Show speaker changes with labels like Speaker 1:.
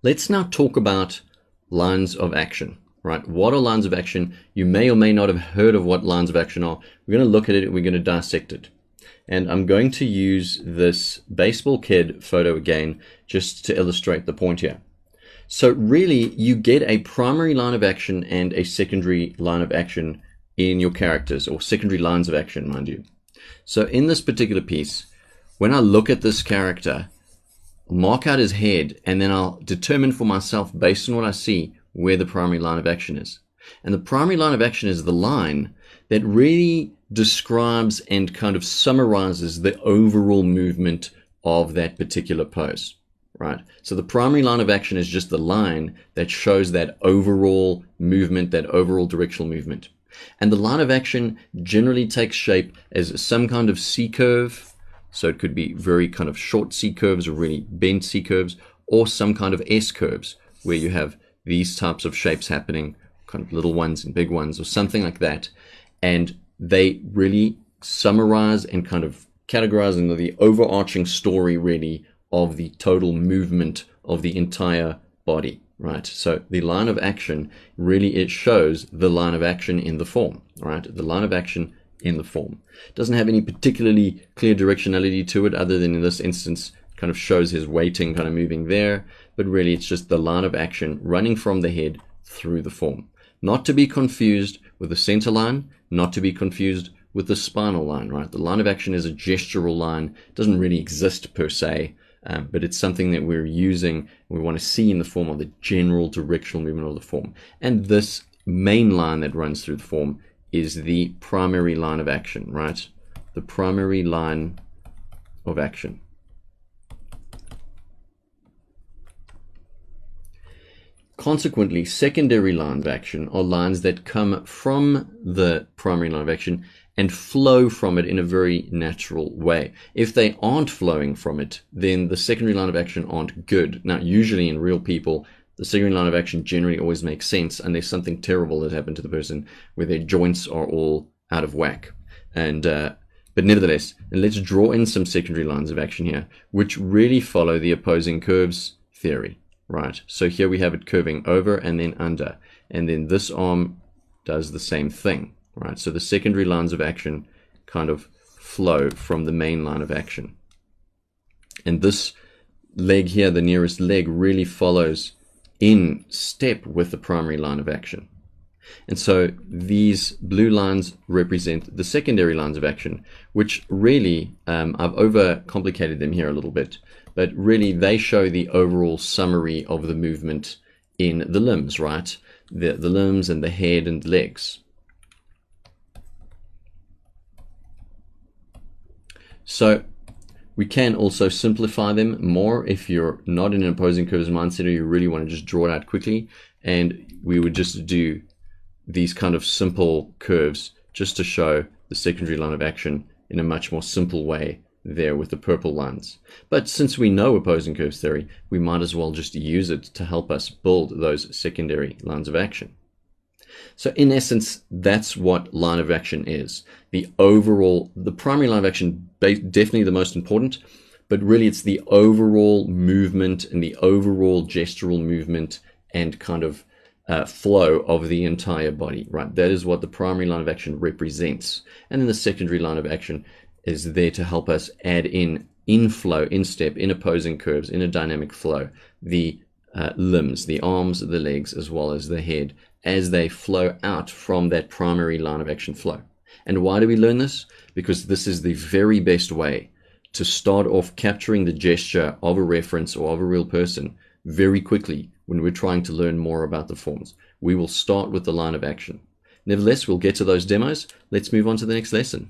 Speaker 1: Let's now talk about lines of action, right? What are lines of action? You may or may not have heard of what lines of action are. We're going to look at it, we're going to dissect it. And I'm going to use this baseball kid photo again, just to illustrate the point here. So really, you get a primary line of action and a secondary line of action in your characters, or secondary lines of action, mind you. So in this particular piece, when I look at this character, I'll mark out his head, and then I'll determine for myself, based on what I see, where the primary line of action is. And the primary line of action is the line that really describes and kind of summarizes the overall movement of that particular pose, right? So the primary line of action is just the line that shows that overall movement, that overall directional movement. And the line of action generally takes shape as some kind of C-curve. So it could be very kind of short C-curves or really bent C-curves, or some kind of S-curves where you have these types of shapes happening, kind of little ones and big ones or something like that. And they really summarize and kind of categorize into the overarching story really of the total movement of the entire body, right? So the line of action really, it shows the line of action in the form, right? The line of action in the form. It doesn't have any particularly clear directionality to it, other than in this instance kind of shows his weighting kind of moving there, but really it's just the line of action running from the head through the form. Not to be confused with the center line, not to be confused with the spinal line, right? The line of action is a gestural line. It doesn't really exist per se, but it's something that we're using. We want to see in the form of the general directional movement of the form. And this main line that runs through the form is the primary line of action, right? The primary line of action. Consequently, secondary lines of action are lines that come from the primary line of action and flow from it in a very natural way. If they aren't flowing from it, then the secondary line of action aren't good. Now, usually in real people, the secondary line of action generally always makes sense unless something terrible has happened to the person where their joints are all out of whack. But nevertheless, let's draw in some secondary lines of action here, which really follow the opposing curves theory. Right, so here we have it curving over and then under, and then this arm does the same thing, right? So the secondary lines of action kind of flow from the main line of action. And this leg here, the nearest leg, really follows in step with the primary line of action. And so these blue lines represent the secondary lines of action, which really, I've overcomplicated them here a little bit, but really they show the overall summary of the movement in the limbs, right? The limbs and the head and legs. So we can also simplify them more if you're not in an opposing curves mindset or you really want to just draw it out quickly. And we would just do these kind of simple curves just to show the secondary line of action in a much more simple way there with the purple lines. But since we know opposing curves theory, we might as well just use it to help us build those secondary lines of action. So in essence, that's what line of action is. The primary line of action, definitely the most important, but really it's the overall movement and the overall gestural movement and kind of flow of the entire body, right? That is what the primary line of action represents. And then the secondary line of action is there to help us add in flow, in step, in opposing curves, in a dynamic flow, the limbs, the arms, the legs, as well as the head, as they flow out from that primary line of action flow. And why do we learn this? Because this is the very best way to start off capturing the gesture of a reference or of a real person very quickly when we're trying to learn more about the forms. We will start with the line of action. Nevertheless, we'll get to those demos. Let's move on to the next lesson.